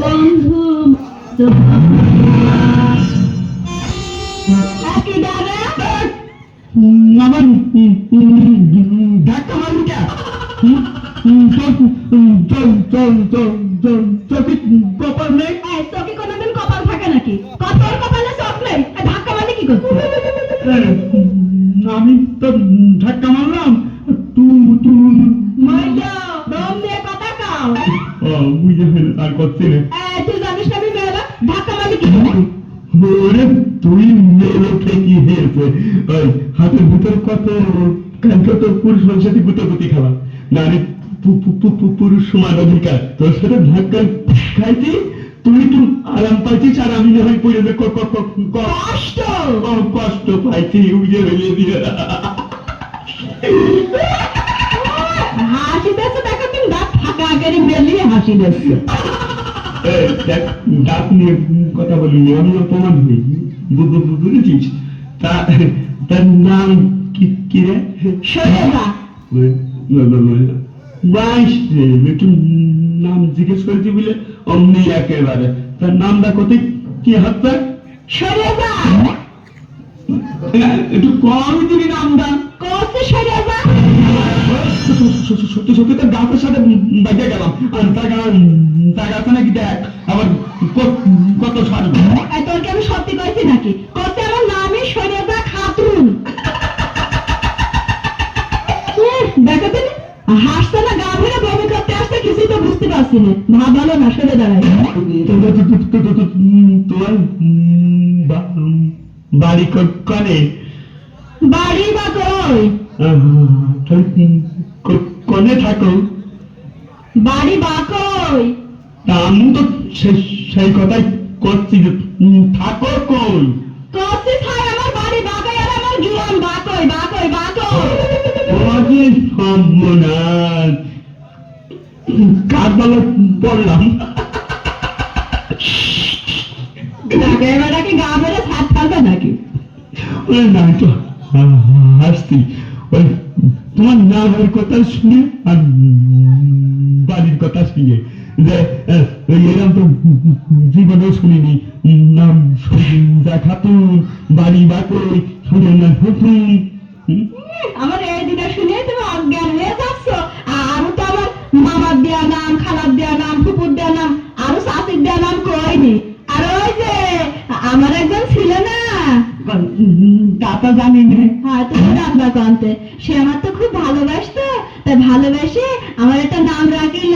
বন্ধু একই দাদা আমার ধাক্কা মারলি কে? চোখে কপাল নেই? চোখে কোনোদিন কপাল থাকে নাকি? কতর কপালে চোখ নেই? ধাক্কা মারলে কি করছে? আমি তো ধাক্কা মারলাম। দম দিয়ে কথা কাও। বুঝে ফেলে তার করছি না। তুই জানিস না আমি মেয়েরা ধাক্কা মারলে কি করছে? ওরে তুই মেয়ে ঠিকই হয়েছে। ওই হাতের ভিতর কত কালকে তো পুরুষ মানুষের সাথে গুতাগুতি খেলা, নারী পুরুষ সমান অধিকার, তোর সাথে ধাক্কা খাইছি, তুই তো আরাম পাইছিস আর আমি না হয় পড়ে কষ্ট কষ্ট পাইছি। উজে ফেলে দিয়ে হাসি দিচ্ছে দেখো, কিন্তু দাঁত ফাঁকা আকারে বেরিয়ে হাসি দিচ্ছে। ডাক নিয়ে কথা বলিনি, আমি অপমান হই, বুঝেছিস? তার নাম কি রে? শৈলজা। একটু নাম জিজ্ঞেস করেছি বলে অমনি একেবারে তার নামটা কোথায় কি হাতটা? শৈলজা একটু কম দিবি নামটা। করছে শৈলজা। সত্যি সত্যি তো গাছের সাথে বাইকে গেলাম, আর জায়গা আছে নাকি দেখ, আবার কত সারি। তোর কি আমি সত্যি কইছি নাকি? করছে আমার নামই শৈলজা খাতুন। দেখো তুমি হাসছে না, গা ভরে বমি করতে আসছে, কিছুই তো বুঝতে পারছি না। ভালো না, সরে দাঁড়াই। তোমার বাড়ি কনে? বাড়ি বা কই? কনে থাকো? বাড়ি বা কই? আমি তো সেই কথাই করছি যে থাকো কই? করছি ছাই আমার বাড়ি বাকই, আর আমার জুয়ান বাকই বাকই বাকই। ওরে সর্বনাশ, কার বলে পড়লাম। এবারটাকে গা ভরে ছাদ ফেলবে নাকি? ওই না তো হাসতি, ওই তোমার নামের কথা শুনে আর বাড়ির কথা শুনে, যে এরকম তো জীবনেও শুনিনি। নাম শৈলজা খাতুন, বাড়ি বাকই, সুরেন্দ্র খাতুন। আমার এই দিনে শুনে তুমি অজ্ঞান হয়ে যাচ্ছ। আরো তো আমার মামার দেয়া নাম, খালার দেয়া নাম, ফুপুর দেয়া নাম, আরো শাশুর দেয়া নাম কইনি। আর ওই যে আমার একজন ছিল না, তা তো জানি না। হ্যাঁ তুমি ডাকবা কন্তে, সে আমার তো খুব ভালোবাসতো, তাই ভালোবেসে আমার একটা নাম রাখিল।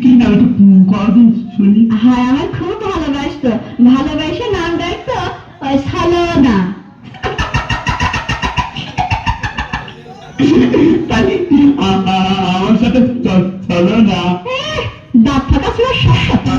কি নাম একটু কদিন শুনি। হ্যাঁ আমার খুব ভালোবাসতো, ভালোবেসে নাম রাখতো ওই সালনা। তাহলে আমার সাথে চলো না। দাঁত ফাঁকা ছিল সব কথা।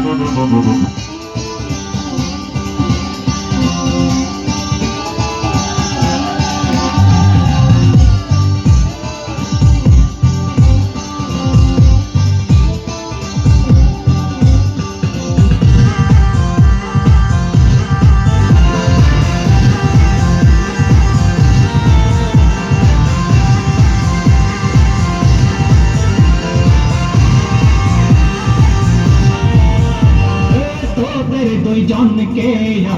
দুইজনকে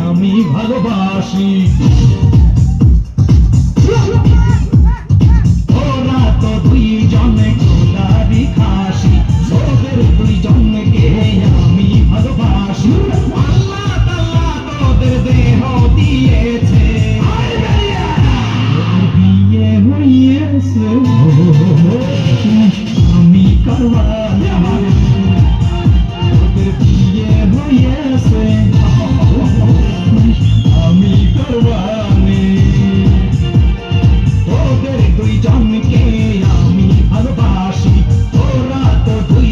আমি ভালোবাসি।